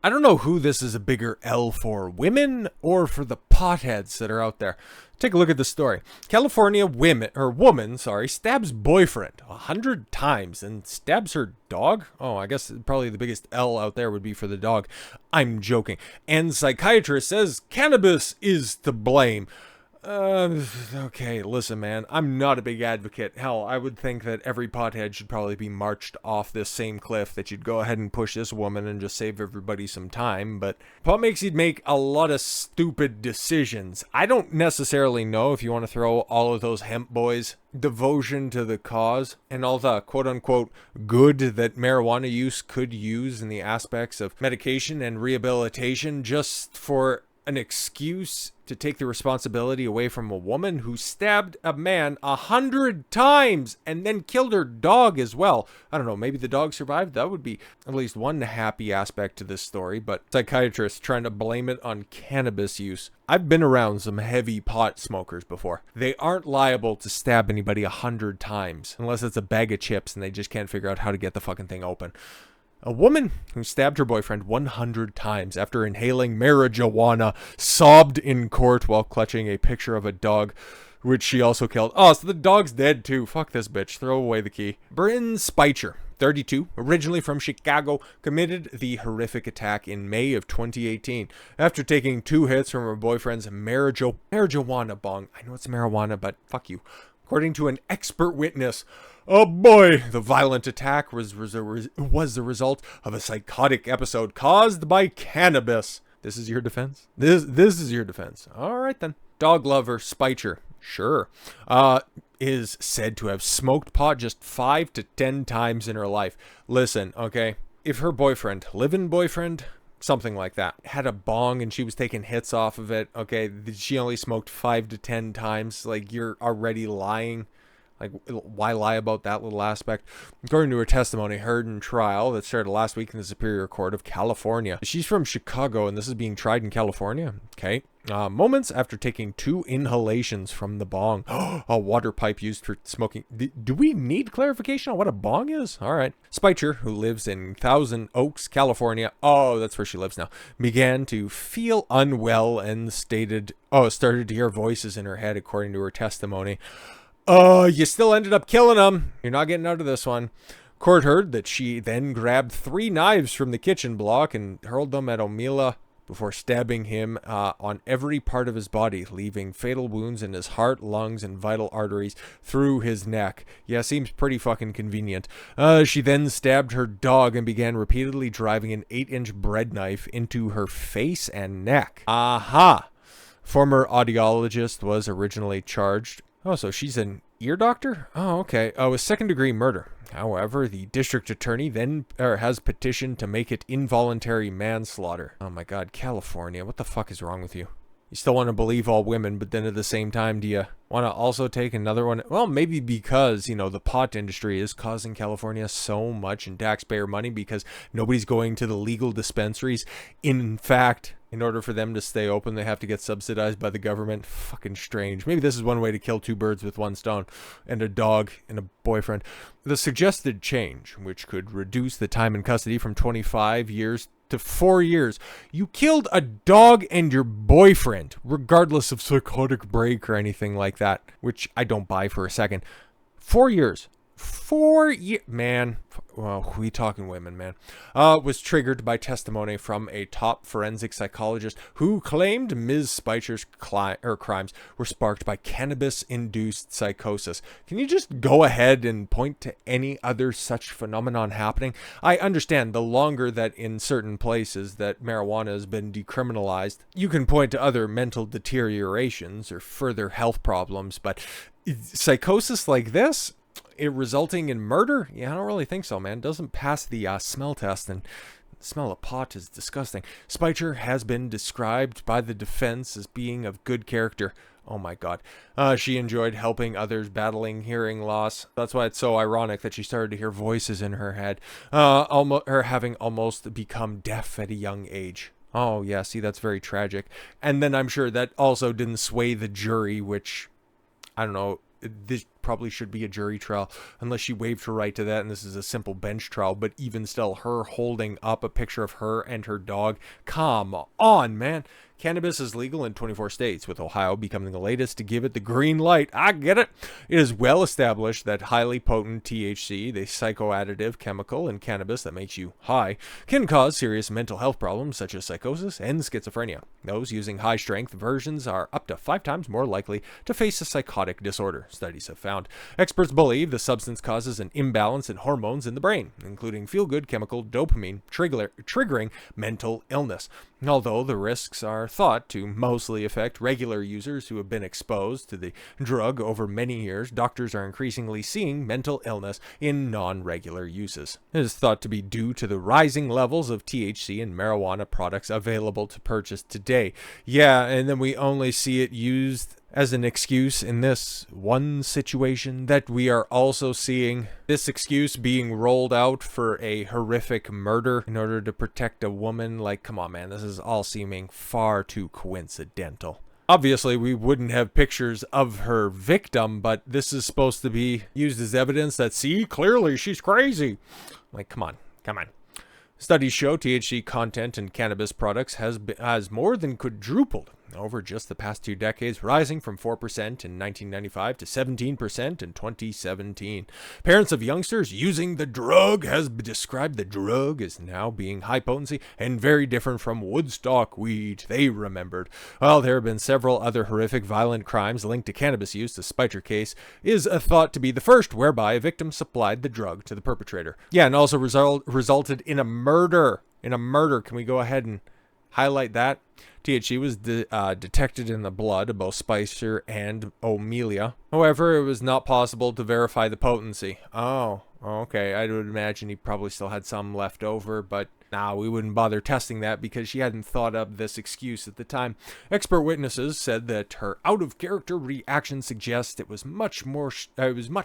I don't know who this is a bigger L for, women or for the potheads that are out there. Take a look at the story. California woman, stabs boyfriend 100 times and stabs her dog. Oh, I guess probably the biggest L out there would be for the dog. I'm joking. And psychiatrist says cannabis is to blame. Okay, listen, man, I'm not a big advocate. Hell, I would think that every pothead should probably be marched off this same cliff, that you'd go ahead and push this woman and just save everybody some time, but pot makes you make a lot of stupid decisions. I don't necessarily know if you want to throw all of those hemp boys' devotion to the cause and all the quote-unquote good that marijuana use could use in the aspects of medication and rehabilitation just for an excuse to take the responsibility away from a woman who stabbed a man 100 times and then killed her dog as well. I don't know, maybe the dog survived. That would be at least one happy aspect to this story, but psychiatrists trying to blame it on cannabis use. I've been around some heavy pot smokers before. They aren't liable to stab anybody 100 times unless it's a bag of chips and they just can't figure out how to get the fucking thing open. A woman who stabbed her boyfriend 100 times after inhaling marijuana sobbed in court while clutching a picture of a dog, which she also killed. Oh, so the dog's dead too. Fuck this bitch. Throw away the key. Bryn Spejcher, 32, originally from Chicago, committed the horrific attack in May of 2018 after taking 2 hits from her boyfriend's marijuana bong. I know it's marijuana, but fuck you. According to an expert witness, oh boy, the violent attack was the result of a psychotic episode caused by cannabis. This is your defense? This is your defense. All right then. Dog lover Speicher, sure, is said to have smoked pot just 5 to 10 times in her life. Listen, okay, if her boyfriend, live-in boyfriend, something like that, had a bong and she was taking hits off of it, okay, she only smoked 5 to 10 times, like, you're already lying. Like, why lie about that little aspect? According to her testimony heard in trial that started last week in the Superior Court of California. She's from Chicago, and this is being tried in California. Okay. Moments after taking 2 inhalations from the bong. A water pipe used for smoking. Do we need clarification on what a bong is? All right. Speicher, who lives in Thousand Oaks, California. Oh, that's where she lives now. Began to feel unwell and started to hear voices in her head, according to her testimony. You still ended up killing him. You're not getting out of this one. Court heard that she then grabbed 3 knives from the kitchen block and hurled them at O'Meala before stabbing him on every part of his body, leaving fatal wounds in his heart, lungs, and vital arteries through his neck. Yeah, seems pretty fucking convenient. She then stabbed her dog and began repeatedly driving an 8-inch bread knife into her face and neck. Aha! Former audiologist was originally charged. Oh, so she's an ear doctor? Oh, okay. Oh, with 2nd-degree murder. However, the district attorney then has petitioned to make it involuntary manslaughter. Oh my god, California, what the fuck is wrong with you? You still want to believe all women, but then at the same time, do you want to also take another one? Well, maybe because, you know, the pot industry is causing California so much in taxpayer money because nobody's going to the legal dispensaries. In fact, in order for them to stay open, they have to get subsidized by the government. Fucking strange. Maybe this is one way to kill 2 birds with 1 stone, and a dog and a boyfriend. The suggested change, which could reduce the time in custody from 25 years to 4 years. You killed a dog and your boyfriend, regardless of psychotic break or anything like that, which I don't buy for a second. 4 years. 4 years, man. Well, we talking women, man. Was triggered by testimony from a top forensic psychologist who claimed Ms. Speicher's crimes were sparked by cannabis-induced psychosis. Can you just go ahead and point to any other such phenomenon happening? I understand the longer that in certain places that marijuana has been decriminalized, you can point to other mental deteriorations or further health problems, but psychosis like this, it resulting in murder? Yeah, I don't really think so, man. Doesn't pass the smell test, and the smell of pot is disgusting. Speicher has been described by the defense as being of good character. Oh my god. She enjoyed helping others battling hearing loss. That's why it's so ironic that she started to hear voices in her head. Her having almost become deaf at a young age. Oh yeah, see, that's very tragic. And then I'm sure that also didn't sway the jury, which, I don't know, this probably should be a jury trial unless she waived her right to that, and this is a simple bench trial. But even still, her holding up a picture of her and her dog, come on, man. Cannabis is legal in 24 states, with Ohio becoming the latest to give it the green light. I get it. It is well established that highly potent THC, the psychoadditive chemical in cannabis that makes you high, can cause serious mental health problems such as psychosis and schizophrenia. Those using high-strength versions are up to 5 times more likely to face a psychotic disorder, studies have found. Experts believe the substance causes an imbalance in hormones in the brain, including feel-good chemical dopamine, triggering mental illness. Although the risks are thought to mostly affect regular users who have been exposed to the drug over many years, doctors are increasingly seeing mental illness in non-regular uses. It is thought to be due to the rising levels of THC in marijuana products available to purchase today. Yeah, and then we only see it used as an excuse in this one situation that we are also seeing this excuse being rolled out for a horrific murder in order to protect a woman. Like, come on, man, this is all seeming far too coincidental. Obviously, we wouldn't have pictures of her victim, but this is supposed to be used as evidence that, see, clearly she's crazy. Like, come on. Studies show THC content in cannabis products has more than quadrupled over just the past 2 decades, rising from 4% in 1995 to 17% in 2017. Parents of youngsters using the drug has described the drug as now being high potency and very different from Woodstock weed, they remembered. While there have been several other horrific violent crimes linked to cannabis use, the Spejcher case is thought to be the first whereby a victim supplied the drug to the perpetrator. Yeah, and also resulted in a murder. Can we go ahead and highlight that? THC was detected in the blood of both Spejcher and O'Melia. However, it was not possible to verify the potency. Oh, okay. I would imagine he probably still had some left over, but we wouldn't bother testing that because she hadn't thought of this excuse at the time. Expert witnesses said that her out-of-character reaction suggests it was much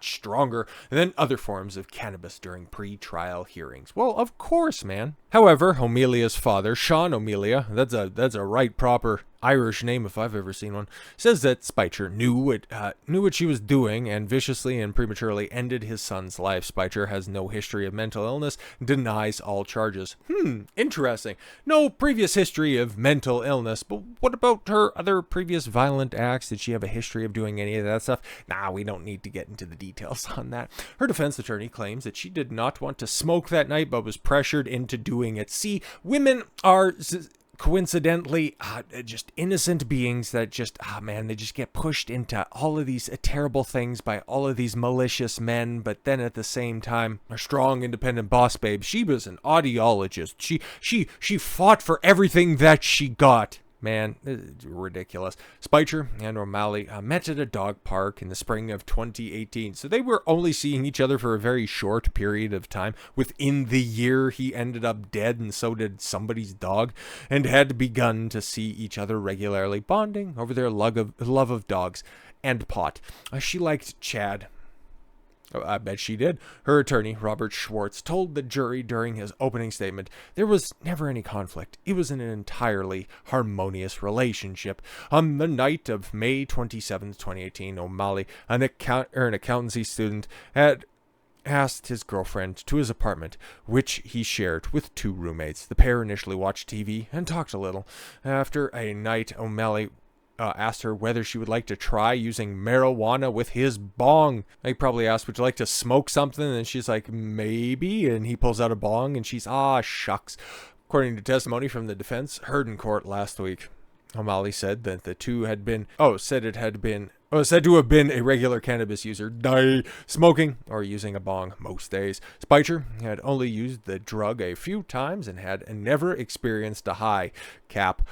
stronger than other forms of cannabis during pre-trial hearings. Well, of course, man. However, O'Melia's father, Sean O'Melia, that's a right proper Irish name if I've ever seen one, says that Spejcher knew what she was doing and viciously and prematurely ended his son's life. Spejcher has no history of mental illness, denies all charges. Interesting. No previous history of mental illness, but what about her other previous violent acts? Did she have a history of doing any of that stuff? We don't need to get into the details on that. Her defense attorney claims that she did not want to smoke that night, but was pressured into doing it. See, women are coincidentally just innocent beings that just they just get pushed into all of these terrible things by all of these malicious men, but then at the same time a strong independent boss babe. She was an audiologist. She fought for everything that she got. Man, it's ridiculous. Spejcher and O'Malley met at a dog park in the spring of 2018. So they were only seeing each other for a very short period of time. Within the year, he ended up dead, and so did somebody's dog, and had begun to see each other regularly, bonding over their love of dogs and pot. She liked Chad. I bet she did. Her attorney, Robert Schwartz, told the jury during his opening statement there was never any conflict. It was an entirely harmonious relationship. On the night of May 27, 2018, O'Malley, an accountancy student, had asked his girlfriend to his apartment, which he shared with 2 roommates. The pair initially watched TV and talked a little. After a night, O'Malley asked her whether she would like to try using marijuana with his bong. He probably asked, would you like to smoke something? And she's like, maybe. And he pulls out a bong and she's, shucks. According to testimony from the defense heard in court last week, O'Malley said that the two had been, said to have been a regular cannabis user, smoking or using a bong most days. Spejcher had only used the drug a few times and had never experienced a high. Cap.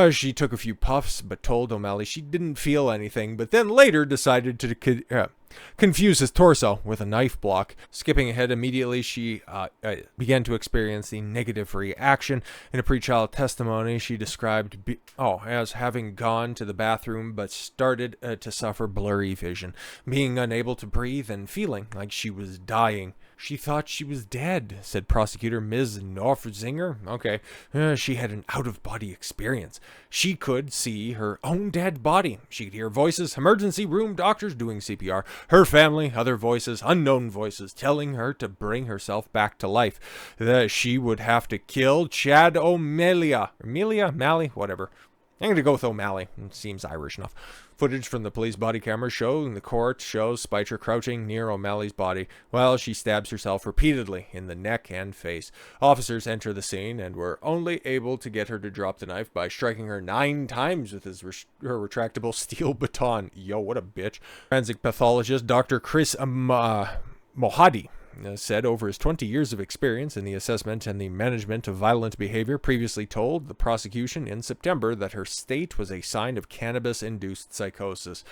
She took a few puffs, but told O'Malley she didn't feel anything, but then later decided to confuse his torso with a knife block. Skipping ahead immediately, she began to experience the negative reaction. In a pretrial testimony, she described as having gone to the bathroom but started to suffer blurry vision, being unable to breathe and feeling like she was dying. She thought she was dead, said prosecutor Ms. Norfzinger. Okay, she had an out-of-body experience. She could see her own dead body. She could hear voices, emergency room doctors doing CPR, her family, other voices, unknown voices, telling her to bring herself back to life. That she would have to kill Chad O'Malley, whatever. I'm going to go with O'Malley. It seems Irish enough. Footage from the police body camera in the court shows Speicher crouching near O'Malley's body while she stabs herself repeatedly in the neck and face. Officers enter the scene and were only able to get her to drop the knife by striking her 9 times with her retractable steel baton. Yo, what a bitch. Forensic pathologist Dr. Chris Mohadi said over his 20 years of experience in the assessment and the management of violent behavior previously told the prosecution in September that her state was a sign of cannabis-induced psychosis.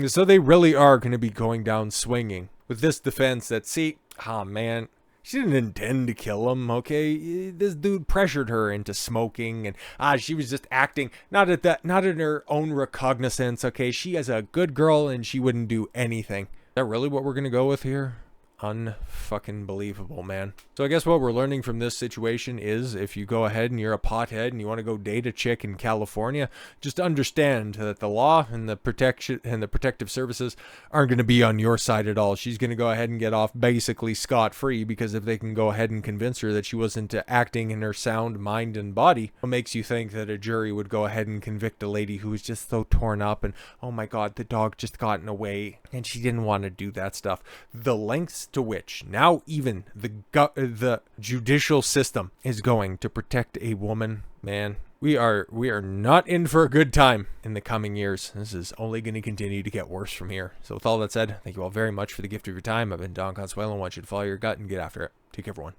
So they really are going to be going down swinging with this defense that, see, man, she didn't intend to kill him, okay? This dude pressured her into smoking, and she was just acting not in her own recognizance, okay? She is a good girl and she wouldn't do anything. Is that really what we're going to go with here? Unfucking believable, man. So I guess what we're learning from this situation is if you go ahead and you're a pothead and you want to go date a chick in California, just understand that the law and the protection and the protective services aren't going to be on your side at all. She's going to go ahead and get off basically scot-free, because if they can go ahead and convince her that she wasn't acting in her sound mind and body, what makes you think that a jury would go ahead and convict a lady who was just so torn up and, oh my god, the dog just gotten away and she didn't want to do that stuff. The lengths to which now even the judicial system is going to protect a woman, man, we are not in for a good time in the coming years. This is only going to continue to get worse from here. So with all that said, thank you all very much for the gift of your time. I've been Don Consuelo, and I want you to follow your gut and get after it. Take care, everyone.